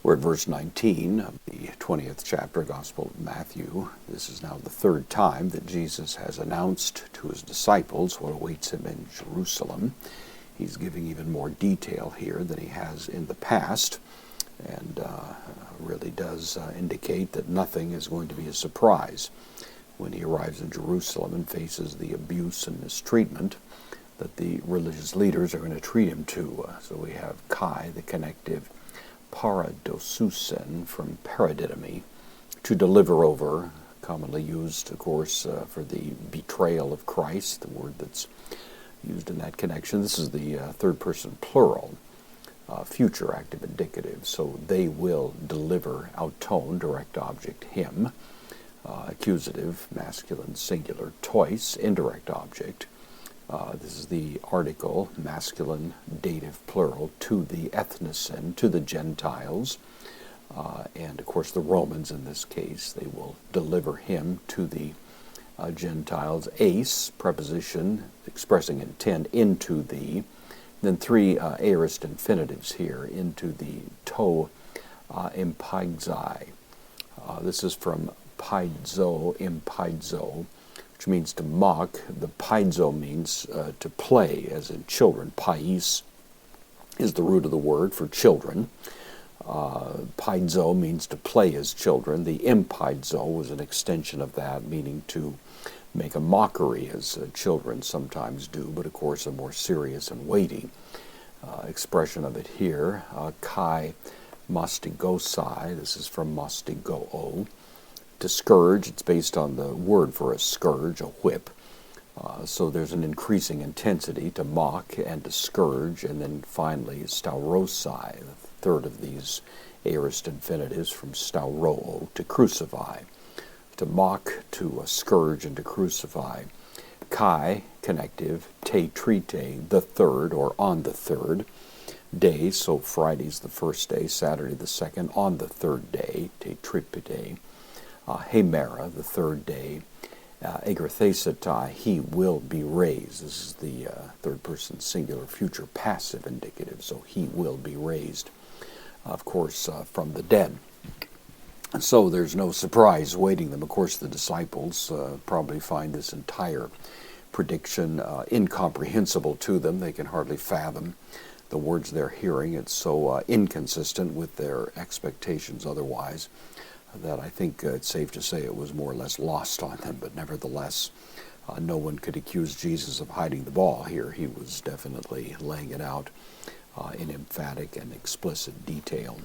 We're at verse 19 of the 20th chapter, Gospel of Matthew. This is now the third time that Jesus has announced to his disciples what awaits him in Jerusalem. He's giving even more detail here than he has in the past, and really does indicate that nothing is going to be a surprise when he arrives in Jerusalem and faces the abuse and mistreatment that the religious leaders are going to treat him to. So we have Kai, the connective, paradosusen, from paradidomi, to deliver over, commonly used, of course, for the betrayal of Christ, the word that's used in that connection. This is the third person plural, future active indicative. So they will deliver, auton, direct object, him, accusative, masculine, singular, tois, indirect object. This is the article, masculine, dative, plural, to the ethnisen, to the Gentiles. And, of course, the Romans in this case, they will deliver him to the Gentiles. Ace, preposition, expressing intent, into the. Then three aorist infinitives here, into the to impaidzai. This is from paidzo, impaidzo, which means to mock. The paidzo means to play, as in children. Pais is the root of the word for children. Paidzo means to play as children. The impaidzo was an extension of that, meaning to make a mockery, as children sometimes do, but of course a more serious and weighty expression of it here. Kai mastigosai, this is from mastigoo. To scourge, it's based on the word for a scourge, a whip. So there's an increasing intensity to mock and to scourge. And then finally, staurosai, the third of these aorist infinitives, from stauroo, to crucify. To mock, to scourge, and to crucify. Kai, connective, te trite, the third, or on the third day. So Friday's the first day, Saturday the second, on the third day, te tripite. Hemera, the third day. Egrathesatai, he will be raised. This is the third person singular future passive indicative, so he will be raised, of course, from the dead. And so there's no surprise awaiting them. Of course, the disciples probably find this entire prediction incomprehensible to them. They can hardly fathom the words they're hearing. It's so inconsistent with their expectations otherwise, that I think it's safe to say it was more or less lost on them. But nevertheless, no one could accuse Jesus of hiding the ball here. He was definitely laying it out in emphatic and explicit detail.